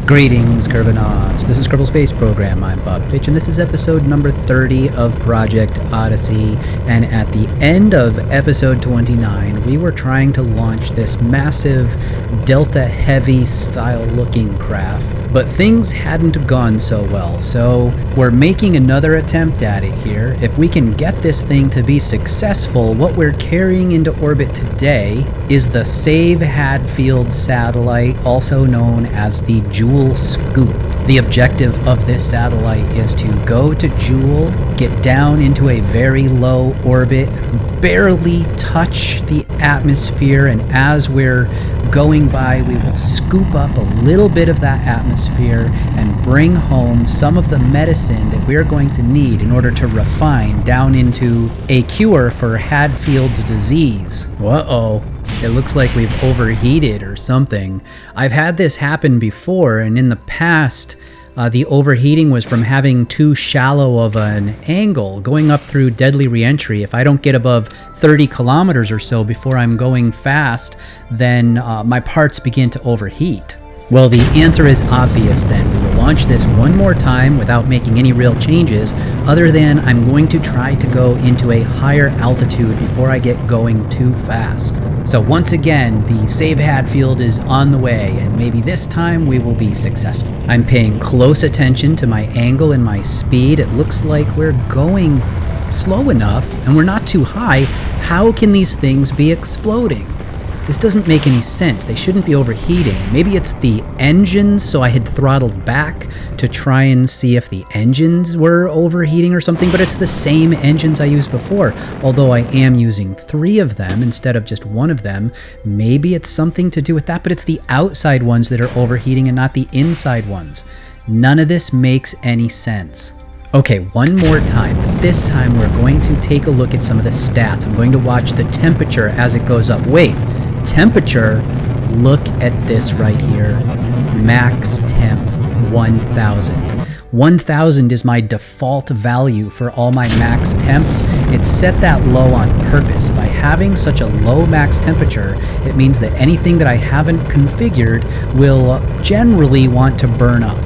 Greetings, Kerbonauts. This is Kerbal Space Program. I'm Bob Fitch, and this is episode number 30 of Project Odyssey. And at the end of episode 29, we were trying to launch this massive Delta Heavy style looking craft, but things hadn't gone so well. So we're making another attempt at it here. If we can get this thing to be successful, what we're carrying into orbit today is the Save Hadfield satellite, also known as the Jewel Scoop. The objective of this satellite is to go to Jewel, get down into a very low orbit, barely touch the atmosphere, and as we're going by, we will scoop up a little bit of that atmosphere and bring home some of the medicine that we're going to need in order to refine down into a cure for Hadfield's disease. Uh-oh. It looks like we've overheated or something. I've had this happen before, and in the past, the overheating was from having too shallow of an angle going up through deadly reentry. If I don't get above 30 kilometers or so before I'm going fast, then my parts begin to overheat. Well, the answer is obvious then. We will launch this one more time without making any real changes, other than I'm going to try to go into a higher altitude before I get going too fast. So once again, the Save Hadfield is on the way, and maybe this time we will be successful. I'm paying close attention to my angle and my speed. It looks like we're going slow enough, and we're not too high. How can these things be exploding? This doesn't make any sense. They shouldn't be overheating. Maybe it's the engines, so I had throttled back to try and see if the engines were overheating or something, but it's the same engines I used before. Although I am using 3 of them instead of just 1 of them, maybe it's something to do with that, but it's the outside ones that are overheating and not the inside ones. None of this makes any sense. Okay, one more time, but this time we're going to take a look at some of the stats. I'm going to watch the temperature as it goes up. Wait. Temperature, look at this right here. Max temp 1000. 1000 is my default value for all my max temps. It's set that low on purpose. By having such a low max temperature, it means that anything that I haven't configured will generally want to burn up.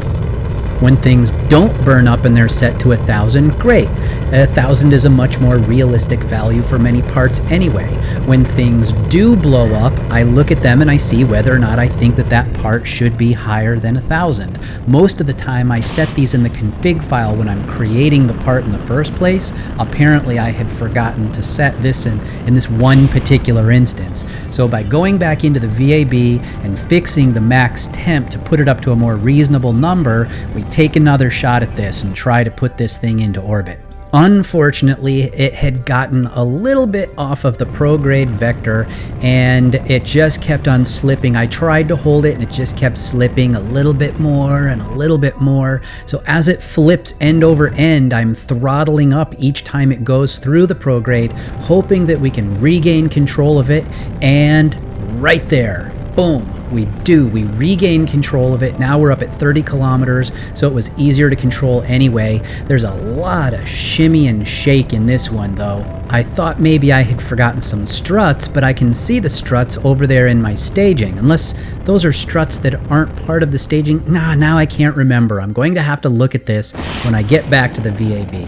When things don't burn up and they're set to 1000, great. 1000 is a much more realistic value for many parts anyway. When things do blow up, I look at them and I see whether or not I think that that part should be higher than 1000. Most of the time I set these in the config file when I'm creating the part in the first place. Apparently I had forgotten to set this in this one particular instance. So by going back into the VAB and fixing the max temp to put it up to a more reasonable number, we take another shot at this and try to put this thing into orbit. Unfortunately, it had gotten a little bit off of the prograde vector and it just kept on slipping. I tried to hold it and it just kept slipping a little bit more and a little bit more. So as it flips end over end, I'm throttling up each time it goes through the prograde, hoping that we can regain control of it, and right there, boom. We regain control of it. Now we're up at 30 kilometers, so it was easier to control anyway. There's a lot of shimmy and shake in this one, though. I thought maybe I had forgotten some struts, but I can see the struts over there in my staging. Unless those are struts that aren't part of the staging. Now I can't remember. I'm going to have to look at this when I get back to the VAB.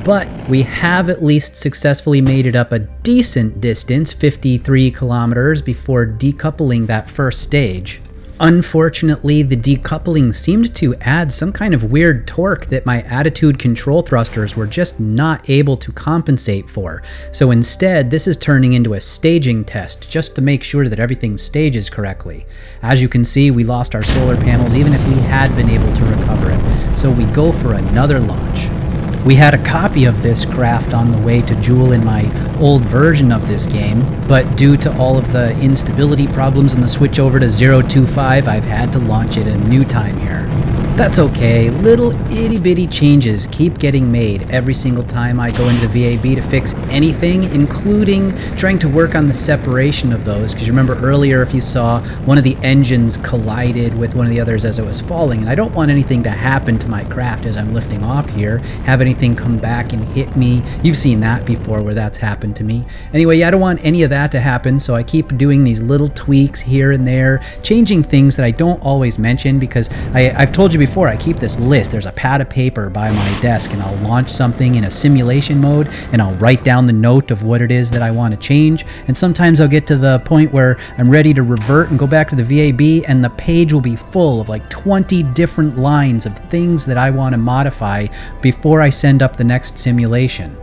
But we have at least successfully made it up a decent distance, 53 kilometers, before decoupling that first stage. Unfortunately, the decoupling seemed to add some kind of weird torque that my attitude control thrusters were just not able to compensate for. So instead, this is turning into a staging test just to make sure that everything stages correctly. As you can see, we lost our solar panels even if we had been able to recover it. So we go for another launch. We had a copy of this craft on the way to Jewel in my old version of this game, but due to all of the instability problems and the switch over to 025, I've had to launch it a new time here. That's okay, little itty bitty changes keep getting made every single time I go into the VAB to fix anything, including trying to work on the separation of those, because you remember earlier if you saw one of the engines collided with one of the others as it was falling, and I don't want anything to happen to my craft as I'm lifting off here, have anything come back and hit me. You've seen that before where that's happened to me. Anyway, yeah, I don't want any of that to happen, so I keep doing these little tweaks here and there, changing things that I don't always mention, because I've told you before, I keep this list. There's a pad of paper by my desk, and I'll launch something in a simulation mode, and I'll write down the note of what it is that I want to change, and sometimes I'll get to the point where I'm ready to revert and go back to the VAB, and the page will be full of like 20 different lines of things that I want to modify before I send up the next simulation.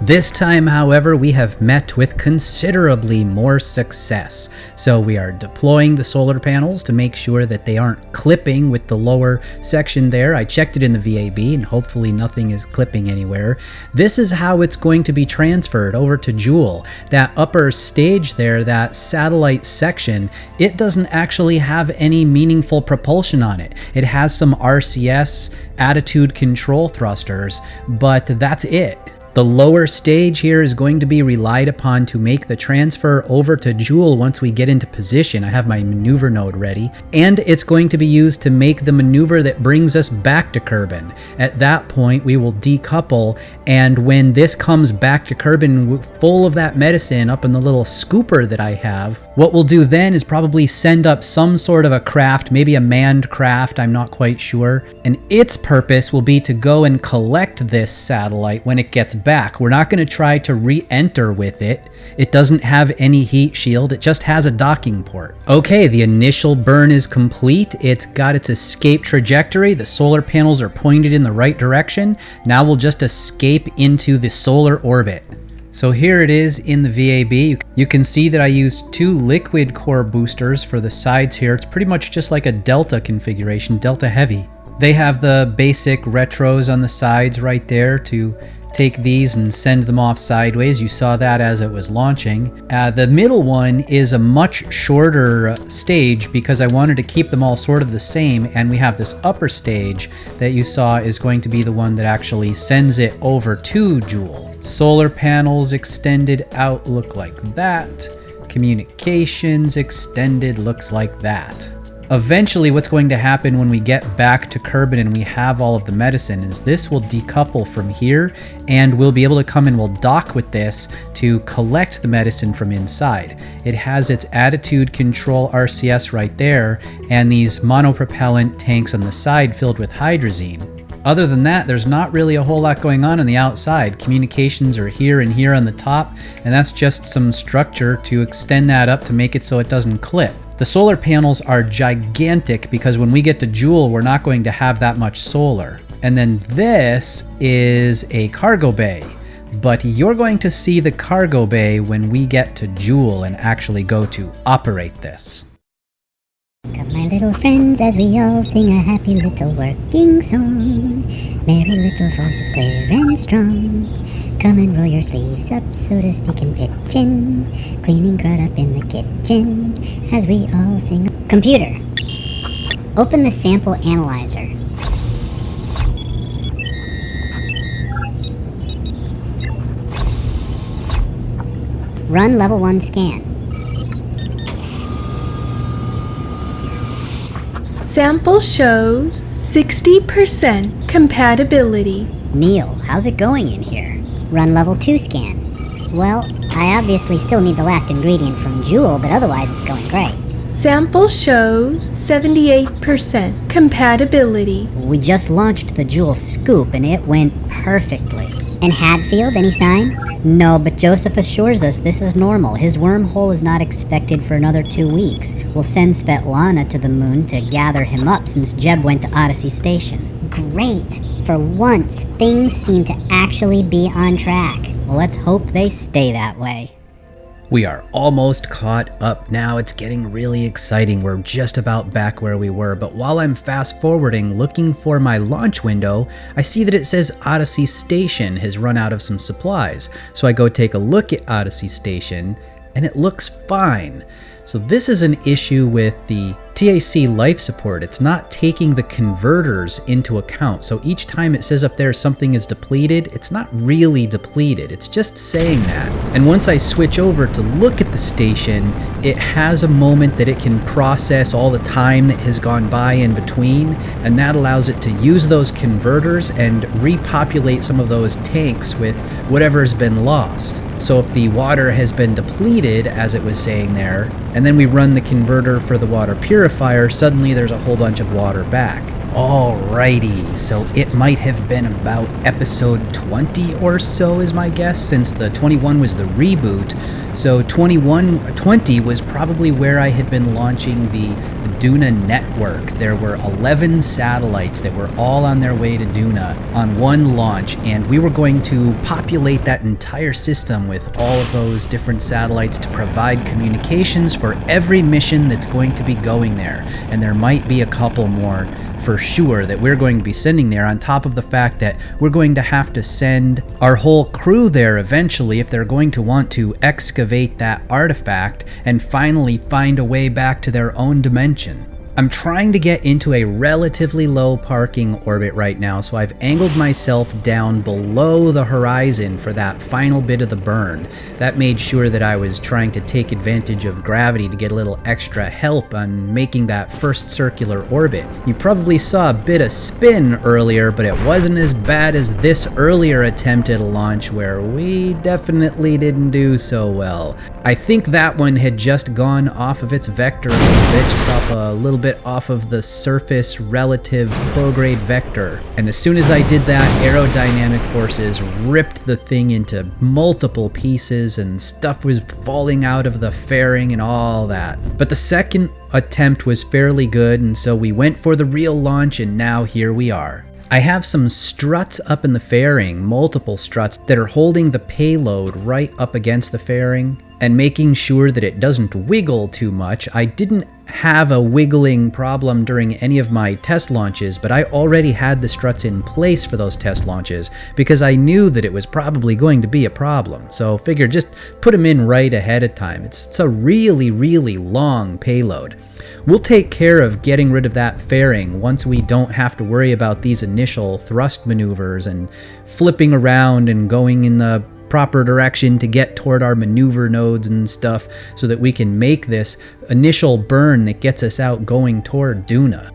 This time, however, we have met with considerably more success. So we are deploying the solar panels to make sure that they aren't clipping with the lower section there. I checked it in the VAB and hopefully nothing is clipping anywhere. This is how it's going to be transferred over to Joule. That upper stage there, that satellite section, it doesn't actually have any meaningful propulsion on it. It has some RCS attitude control thrusters, but that's it. The lower stage here is going to be relied upon to make the transfer over to Joule once we get into position. I have my maneuver node ready, and it's going to be used to make the maneuver that brings us back to Kerbin. At that point, we will decouple, and when this comes back to Kerbin full of that medicine up in the little scooper that I have, what we'll do then is probably send up some sort of a craft, maybe a manned craft, I'm not quite sure, and its purpose will be to go and collect this satellite when it gets back. We're not going to try to re-enter with it. It doesn't have any heat shield. It just has a docking port. Okay, the initial burn is complete. It's got its escape trajectory. The solar panels are pointed in the right direction. Now we'll just escape into the solar orbit. So here it is in the VAB. You can see that I used 2 liquid core boosters for the sides here. It's pretty much just like a Delta configuration, Delta Heavy. They have the basic retros on the sides right there to take these and send them off sideways. You saw that as it was launching. The middle one is a much shorter stage because I wanted to keep them all sort of the same, and we have this upper stage that you saw is going to be the one that actually sends it over to Joule. Solar panels extended out look like that. Communications extended looks like that. Eventually, what's going to happen when we get back to Kerbin and we have all of the medicine is this will decouple from here, and we'll be able to come and we'll dock with this to collect the medicine from inside. It has its attitude control RCS right there, and these monopropellant tanks on the side filled with hydrazine. Other than that, there's not really a whole lot going on the outside. Communications are here and here on the top, and that's just some structure to extend that up to make it so it doesn't clip. The solar panels are gigantic because when we get to Joule, we're not going to have that much solar. And then this is a cargo bay, but you're going to see the cargo bay when we get to Joule and actually go to operate this. Come, my little friends, as we all sing a happy little working song. Merry little falls square and strong. Come and roll your sleeves up, so to speak, and pitch in. Cleaning crud up in the kitchen, as we all sing. Computer, open the sample analyzer. Run level 1 scan. Sample shows 60% compatibility. Neil, how's it going in here? Run level 2 scan. Well, I obviously still need the last ingredient from Joule, but otherwise it's going great. Sample shows 78% compatibility. We just launched the Joule scoop and it went perfectly. And Hadfield, any sign? No, but Joseph assures us this is normal. His wormhole is not expected for another 2 weeks. We'll send Svetlana to the moon to gather him up since Jeb went to Odyssey Station. Great! For once, things seem to actually be on track. Well, let's hope they stay that way. We are almost caught up now. It's getting really exciting. We're just about back where we were, but while I'm fast forwarding looking for my launch window, I see that it says Odyssey Station has run out of some supplies. So I go take a look at Odyssey Station, and it looks fine. So this is an issue with the TAC life support. It's not taking the converters into account. So each time it says up there something is depleted, it's not really depleted. It's just saying that. And once I switch over to look at the station, it has a moment that it can process all the time that has gone by in between, and that allows it to use those converters and repopulate some of those tanks with whatever's been lost. So if the water has been depleted, as it was saying there, and then we run the converter for the water purifier, suddenly there's a whole bunch of water back. Alrighty, so it might have been about episode 20 or so is my guess, since the 21 was the reboot. So 20 was probably where I had been launching the Duna network. There were 11 satellites that were all on their way to Duna on one launch, and we were going to populate that entire system with all of those different satellites to provide communications for every mission that's going to be going there. And there might be a couple more for sure that we're going to be sending there, on top of the fact that we're going to have to send our whole crew there eventually if they're going to want to excavate that artifact and finally find a way back to their own dimension. I'm trying to get into a relatively low parking orbit right now, so I've angled myself down below the horizon for that final bit of the burn. That made sure that I was trying to take advantage of gravity to get a little extra help on making that first circular orbit. You probably saw a bit of spin earlier, but it wasn't as bad as this earlier attempt at a launch where we definitely didn't do so well. I think that one had just gone off of its vector a little bit, just off a little bit off of the surface relative prograde vector. And as soon as I did that, aerodynamic forces ripped the thing into multiple pieces and stuff was falling out of the fairing and all that. But the second attempt was fairly good, and so we went for the real launch, and now here we are. I have some struts up in the fairing, multiple struts that are holding the payload right up against the fairing and making sure that it doesn't wiggle too much. I didn't have a wiggling problem during any of my test launches, but I already had the struts in place for those test launches because I knew that it was probably going to be a problem. So figured just put them in right ahead of time. It's a really, really long payload. We'll take care of getting rid of that fairing once we don't have to worry about these initial thrust maneuvers and flipping around and going in the proper direction to get toward our maneuver nodes and stuff, so that we can make this initial burn that gets us out going toward Duna.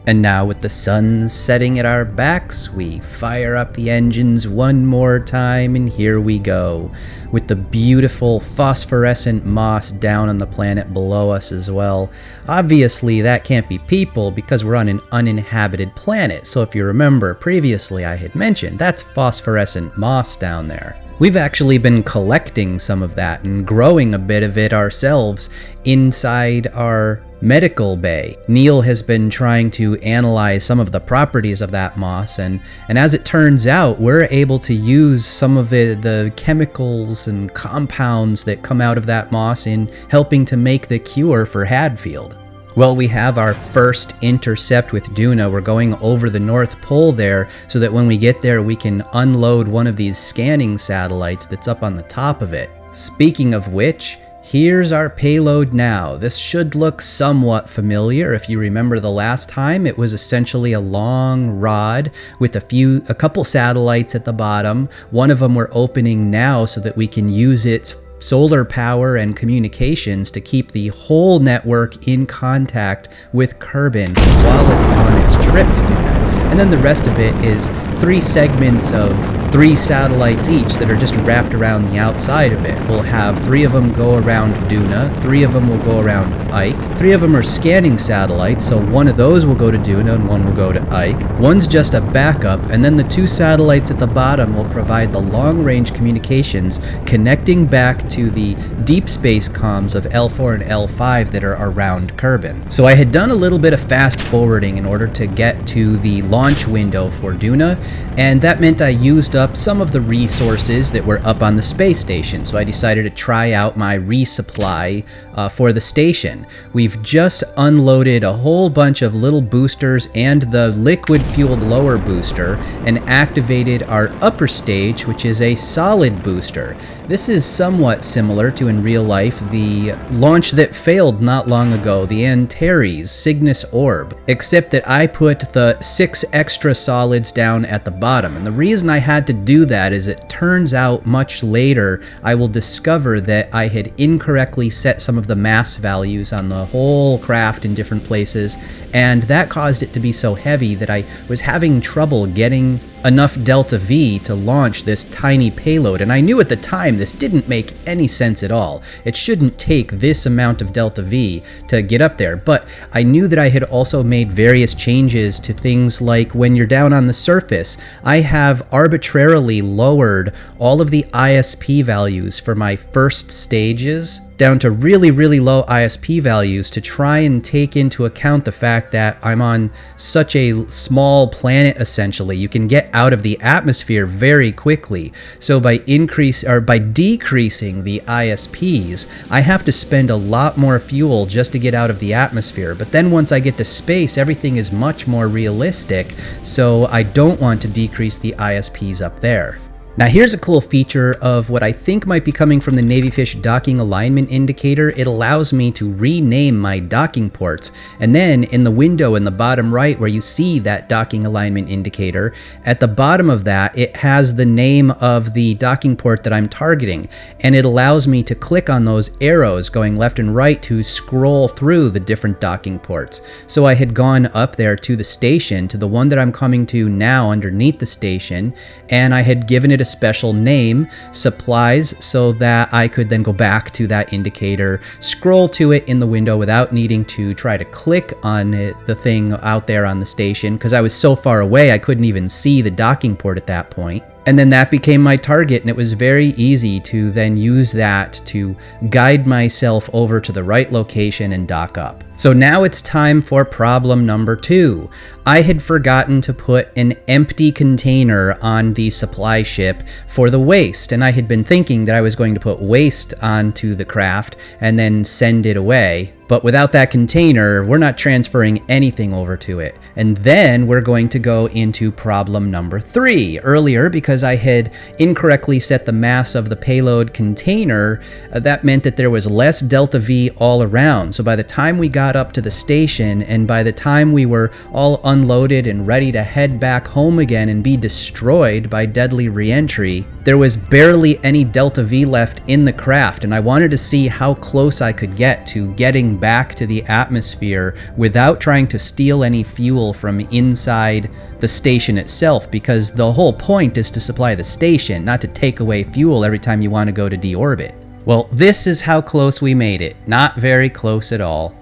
And now with the sun setting at our backs, we fire up the engines one more time, and here we go, with the beautiful phosphorescent moss down on the planet below us as well. Obviously that can't be people because we're on an uninhabited planet, so if you remember previously I had mentioned that's phosphorescent moss down there. We've actually been collecting some of that and growing a bit of it ourselves inside our medical bay. Neil has been trying to analyze some of the properties of that moss, and as it turns out, we're able to use some of the chemicals and compounds that come out of that moss in helping to make the cure for Hadfield. Well, we have our first intercept with Duna. We're going over the North Pole there so that when we get there we can unload one of these scanning satellites that's up on the top of it. Speaking of which, here's our payload now. This should look somewhat familiar. If you remember the last time, it was essentially a long rod with a couple satellites at the bottom. One of them we're opening now so that we can use its solar power and communications to keep the whole network in contact with Kerbin while it's on its trip to Duna. And then the rest of it is 3 segments of 3 satellites each that are just wrapped around the outside of it. We'll have 3 of them go around Duna, 3 of them will go around Ike, 3 of them are scanning satellites, so one of those will go to Duna and one will go to Ike. One's just a backup, and then the 2 satellites at the bottom will provide the long-range communications connecting back to the deep space comms of L4 and L5 that are around Kerbin. So I had done a little bit of fast forwarding in order to get to the launch window for Duna, and that meant I used up some of the resources that were up on the space station, so I decided to try out my resupply for the station. We've just unloaded a whole bunch of little boosters and the liquid-fueled lower booster, and activated our upper stage, which is a solid booster. This is somewhat similar to, in real life, the launch that failed not long ago, the Antares Cygnus Orb, except that I put the 6 extra solids down at the bottom. And the reason I had to do that is it turns out much later I will discover that I had incorrectly set some of the mass values on the whole craft in different places, and that caused it to be so heavy that I was having trouble getting enough delta V to launch this tiny payload, and I knew at the time this didn't make any sense at all. It shouldn't take this amount of delta V to get up there, but I knew that I had also made various changes to things like when you're down on the surface, I have arbitrarily lowered all of the ISP values for my first stages down to really, really low ISP values to try and take into account the fact that I'm on such a small planet, essentially. You can get out of the atmosphere very quickly. So by decreasing the ISPs, I have to spend a lot more fuel just to get out of the atmosphere. But then once I get to space, everything is much more realistic, so I don't want to decrease the ISPs up there. Now here's a cool feature of what I think might be coming from the Navyfish docking alignment indicator. It allows me to rename my docking ports, and then in the window in the bottom right where you see that docking alignment indicator, at the bottom of that it has the name of the docking port that I'm targeting, and it allows me to click on those arrows going left and right to scroll through the different docking ports. So I had gone up there to the station, to the one that I'm coming to now underneath the station, and I had given it a special name, supplies, so that I could then go back to that indicator, scroll to it in the window without needing to try to click on the thing out there on the station, because I was so far away I couldn't even see the docking port at that point. And then that became my target, and it was very easy to then use that to guide myself over to the right location and dock up. So now it's time for problem number 2. I had forgotten to put an empty container on the supply ship for the waste, and I had been thinking that I was going to put waste onto the craft and then send it away. But without that container, we're not transferring anything over to it. And then we're going to go into problem number 3. Earlier, because I had incorrectly set the mass of the payload container, that meant that there was less delta V all around. So by the time we got up to the station, and by the time we were all unloaded and ready to head back home again and be destroyed by deadly re-entry, there was barely any delta V left in the craft, and I wanted to see how close I could get to getting back to the atmosphere without trying to steal any fuel from inside the station itself, because the whole point is to supply the station, not to take away fuel every time you want to go to deorbit. Well, this is how close we made it. Not very close at all.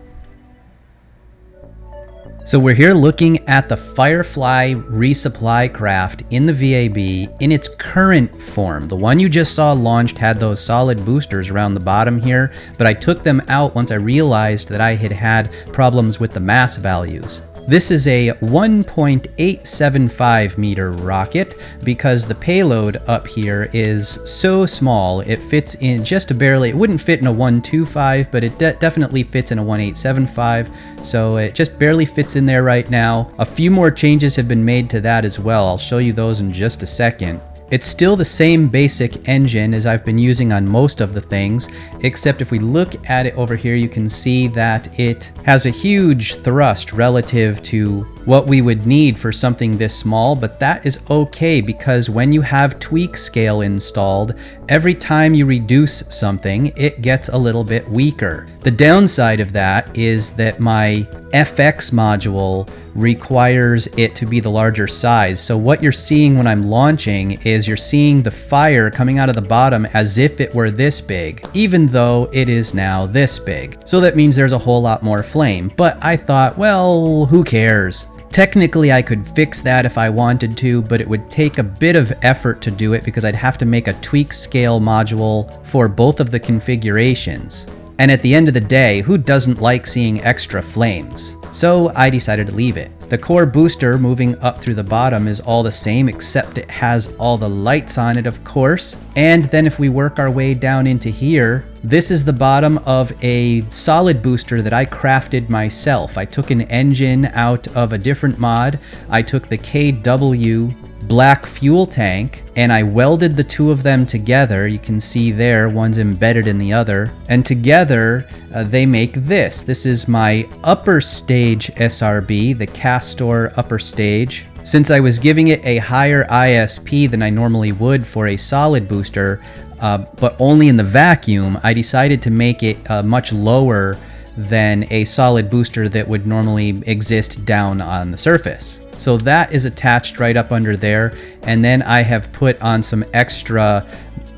So we're here looking at the Firefly resupply craft in the VAB in its current form. The one you just saw launched had those solid boosters around the bottom here, but I took them out once I realized that I had had problems with the mass values. This is a 1.875 meter rocket because the payload up here is so small. It fits in just barely. It wouldn't fit in a 125, but it definitely fits in a 1.875. So it just barely fits in there right now. A few more changes have been made to that as well. I'll show you those in just a second. It's still the same basic engine as I've been using on most of the things, except if we look at it over here, you can see that it has a huge thrust relative to what we would need for something this small, but that is okay because when you have tweak scale installed, every time you reduce something, it gets a little bit weaker. The downside of that is that my FX module requires it to be the larger size. So what you're seeing when I'm launching is you're seeing the fire coming out of the bottom as if it were this big, even though it is now this big. So that means there's a whole lot more flame. But I thought, well, who cares? Technically, I could fix that if I wanted to, but it would take a bit of effort to do it because I'd have to make a tweak scale module for both of the configurations. And at the end of the day, who doesn't like seeing extra flames? so I decided to leave it. The core booster moving up through the bottom is all the same, except it has all the lights on it, of course. And then if we work our way down into here, this is the bottom of a solid booster that I crafted myself. I took an engine out of a different mod. I took the KW black fuel tank and I welded the two of them together. You can see there, one's embedded in the other, and together they make this. This is my upper stage SRB, the Castor upper stage. Since I was giving it a higher ISP than I normally would for a solid booster, but only in the vacuum, I decided to make it much lower than a solid booster that would normally exist down on the surface. So that is attached right up under there, and then I have put on some extra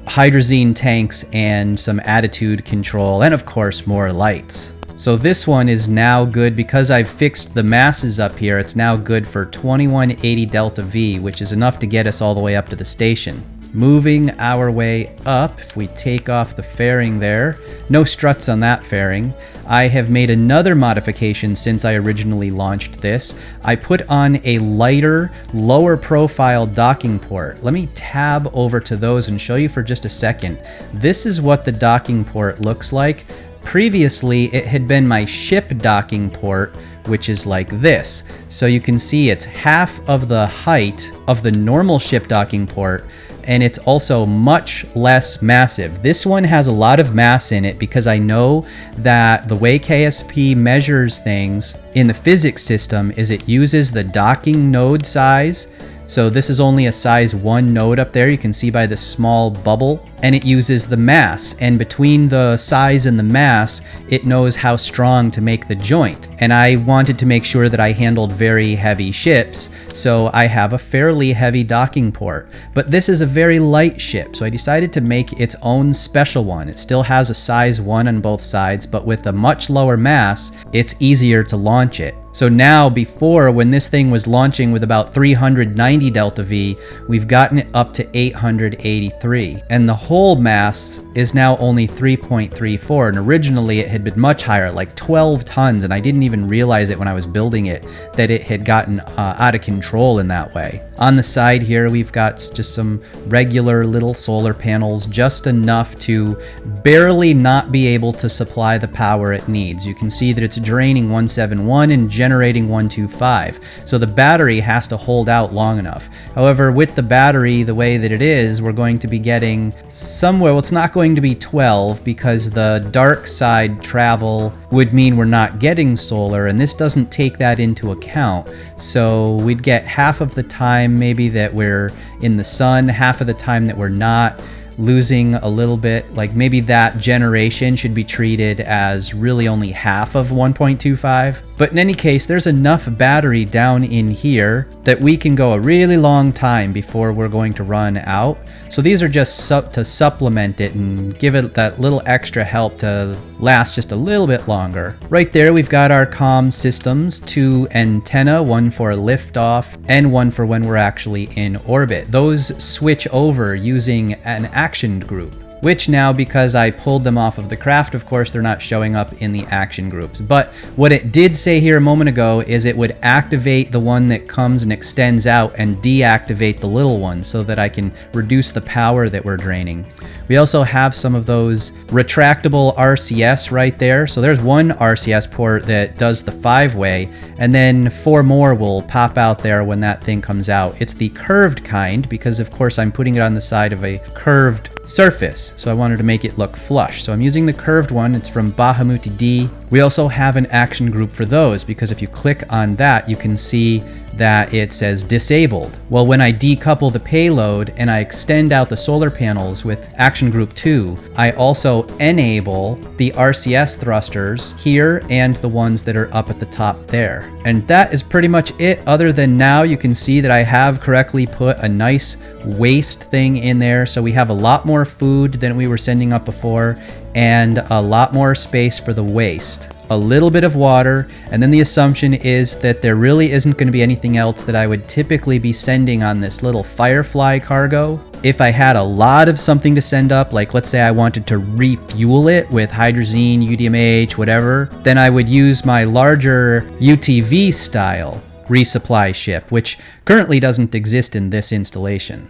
hydrazine tanks and some attitude control, and of course more lights. So this one is now good because I've fixed the masses up here. It's now good for 2180 delta V, which is enough to get us all the way up to the station. Moving our way up, if we take off the fairing there, no struts on that fairing. I have made another modification since I originally launched this. I put on a lighter, lower profile docking port. Let me tab over to those and show you for just a second. This is what the docking port looks like. Previously, it had been my ship docking port, which is like this. So you can see it's half of the height of the normal ship docking port, and it's also much less massive. This one has a lot of mass in it because I know that the way KSP measures things in the physics system is it uses the docking node size. So this is only a size 1 node up there, you can see by the small bubble, and it uses the mass, and between the size and the mass, it knows how strong to make the joint. And I wanted to make sure that I handled very heavy ships, so I have a fairly heavy docking port. But this is a very light ship, so I decided to make its own special one. It still has a size 1 on both sides, but with a much lower mass, it's easier to launch it. So now, before, when this thing was launching with about 390 delta V, we've gotten it up to 883. And the whole mass is now only 3.34, and originally it had been much higher, like 12 tons, and I didn't even realize it when I was building it, that it had gotten out of control in that way. On the side here, we've got just some regular little solar panels, just enough to barely not be able to supply the power it needs. You can see that it's draining 171 and generating 125, so the battery has to hold out long enough. However, with the battery the way that it is, we're going to be getting somewhere, well, it's not going to be 12 because the dark side travel would mean we're not getting solar, and this doesn't take that into account. So we'd get half of the time maybe that we're in the sun, half of the time that we're not, losing a little bit. Like maybe that generation should be treated as really only half of 1.25. But in any case, there's enough battery down in here that we can go a really long time before we're going to run out. So these are just to supplement it and give it that little extra help to last just a little bit longer. Right there, we've got our comm systems, 2 antenna, one for liftoff and one for when we're actually in orbit. Those switch over using an action group, which now, because I pulled them off of the craft, of course, they're not showing up in the action groups. But what it did say here a moment ago is it would activate the one that comes and extends out and deactivate the little one so that I can reduce the power that we're draining. We also have some of those retractable RCS right there. So there's one RCS port that does the 5-way, and then 4 more will pop out there when that thing comes out. It's the curved kind because, of course, I'm putting it on the side of a curved surface, so I wanted to make it look flush. So I'm using the curved one. It's from Bahamuti D. We also have an action group for those because if you click on that, you can see that it says disabled. Well, when I decouple the payload and I extend out the solar panels with action group 2, I also enable the RCS thrusters here and the ones that are up at the top there. And that is pretty much it, other than now you can see that I have correctly put a nice waste thing in there. So we have a lot more food than we were sending up before and a lot more space for the waste. A little bit of water, and then the assumption is that there really isn't going to be anything else that I would typically be sending on this little Firefly cargo. If I had a lot of something to send up, like let's say I wanted to refuel it with hydrazine, UDMH, whatever, then I would use my larger UTV style resupply ship, which currently doesn't exist in this installation.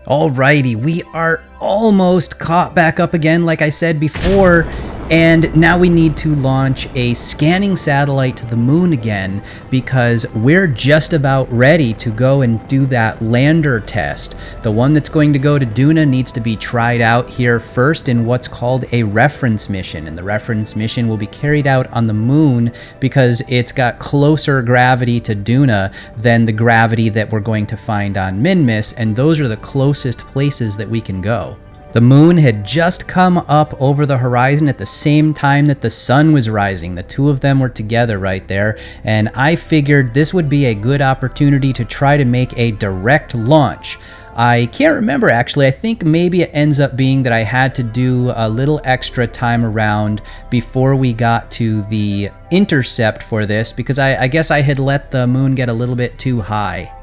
Alrighty, we are almost caught back up again, like I said before, and now we need to launch a scanning satellite to the moon again because we're just about ready to go and do that lander test. The one that's going to go to Duna needs to be tried out here first in what's called a reference mission, and the reference mission will be carried out on the moon because it's got closer gravity to Duna than the gravity that we're going to find on Minmus, and those are the closest places that we can go. The moon had just come up over the horizon at the same time that the sun was rising. The two of them were together right there, and I figured this would be a good opportunity to try to make a direct launch. I can't remember actually, I think maybe it ends up being that I had to do a little extra time around before we got to the intercept for this because I guess I had let the moon get a little bit too high.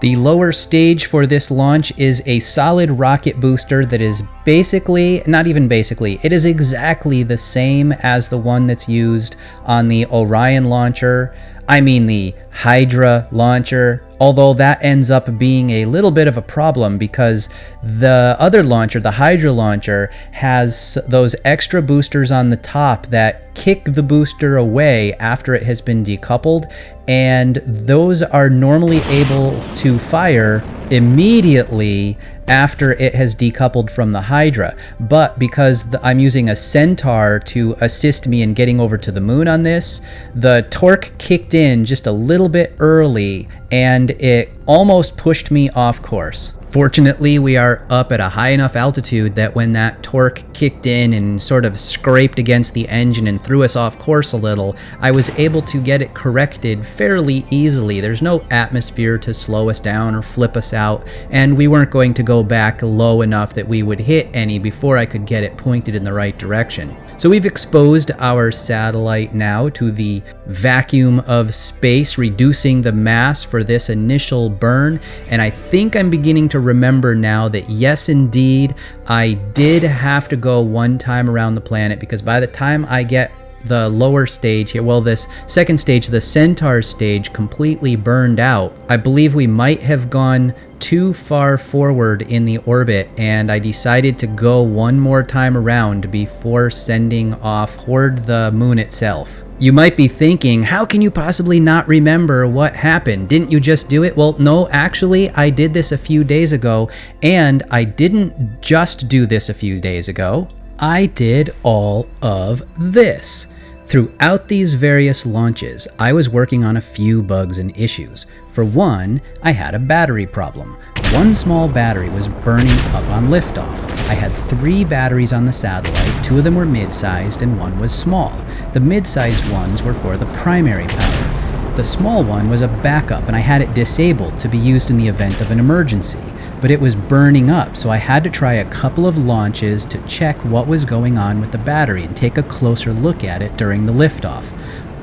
The lower stage for this launch is a solid rocket booster that is basically, not even basically, it is exactly the same as the one that's used on the Orion launcher. I mean the Hydra launcher, although that ends up being a little bit of a problem because the other launcher, the Hydra launcher, has those extra boosters on the top that kick the booster away after it has been decoupled, and those are normally able to fire immediately after it has decoupled from the Hydra. But because I'm using a Centaur to assist me in getting over to the moon on this, the torque kicked in just a little bit early and it almost pushed me off course. Fortunately, we are up at a high enough altitude that when that torque kicked in and sort of scraped against the engine and threw us off course a little, I was able to get it corrected fairly easily. There's no atmosphere to slow us down or flip us out, and we weren't going to go back low enough that we would hit any before I could get it pointed in the right direction. So we've exposed our satellite now to the vacuum of space, reducing the mass for this initial burn, and I think I'm beginning to remember now that yes indeed, I did have to go one time around the planet because by the time I get the lower stage here, well, this second stage, the Centaur stage, completely burned out, I believe we might have gone too far forward in the orbit, and I decided to go one more time around before sending off toward the moon itself. You might be thinking, how can you possibly not remember what happened? Didn't you just do it? Well, no, actually, I did this a few days ago, and I didn't just do this a few days ago. I did all of this. Throughout these various launches, I was working on a few bugs and issues. For one, I had a battery problem. One small battery was burning up on liftoff. I had 3 batteries on the satellite, 2 of them were mid-sized and 1 was small. The mid-sized ones were for the primary power. The small one was a backup and I had it disabled to be used in the event of an emergency, but it was burning up, so I had to try a couple of launches to check what was going on with the battery and take a closer look at it during the liftoff.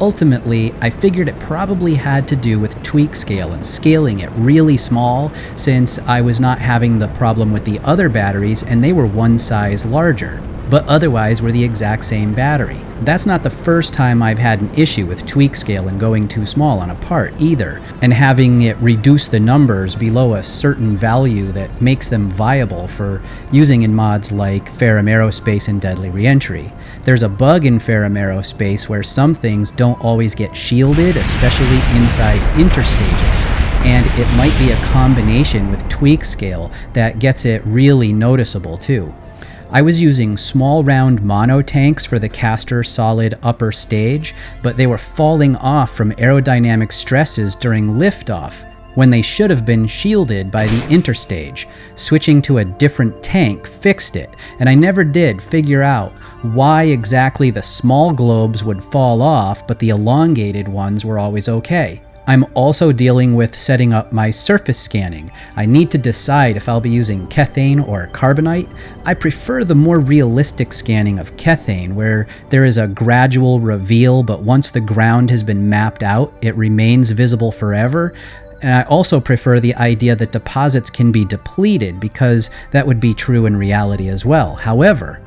Ultimately, I figured it probably had to do with tweak scale and scaling it really small since I was not having the problem with the other batteries and they were one size larger, but otherwise were the exact same battery. That's not the first time I've had an issue with tweak scale and going too small on a part either, and having it reduce the numbers below a certain value that makes them viable for using in mods like Ferrum Aerospace and Deadly Reentry. There's a bug in Ferrum Aerospace where some things don't always get shielded, especially inside interstages, and it might be a combination with tweak scale that gets it really noticeable too. I was using small round mono tanks for the caster solid upper stage, but they were falling off from aerodynamic stresses during liftoff when they should have been shielded by the interstage. Switching to a different tank fixed it, and I never did figure out why exactly the small globes would fall off, but the elongated ones were always okay. I'm also dealing with setting up my surface scanning. I need to decide if I'll be using Kethane or Carbonite. I prefer the more realistic scanning of Kethane, where there is a gradual reveal, but once the ground has been mapped out, it remains visible forever. And I also prefer the idea that deposits can be depleted because that would be true in reality as well. However,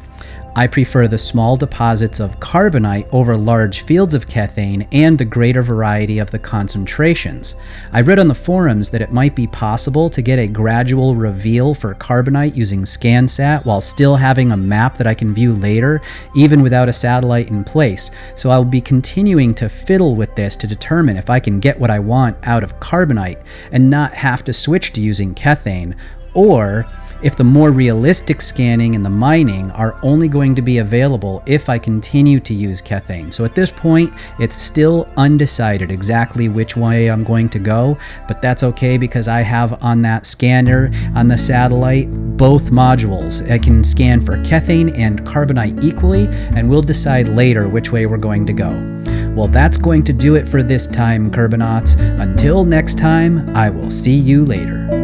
I prefer the small deposits of carbonite over large fields of cathane and the greater variety of the concentrations. I read on the forums that it might be possible to get a gradual reveal for carbonite using ScanSat while still having a map that I can view later, even without a satellite in place. So I'll be continuing to fiddle with this to determine if I can get what I want out of carbonite and not have to switch to using cathane, or if the more realistic scanning and the mining are only going to be available if I continue to use cathane. So at this point, it's still undecided exactly which way I'm going to go, but that's okay because I have on that scanner on the satellite both modules. I can scan for cathane and carbonite equally, and we'll decide later which way we're going to go. Well, that's going to do it for this time, Kerbonauts. Until next time, I will see you later.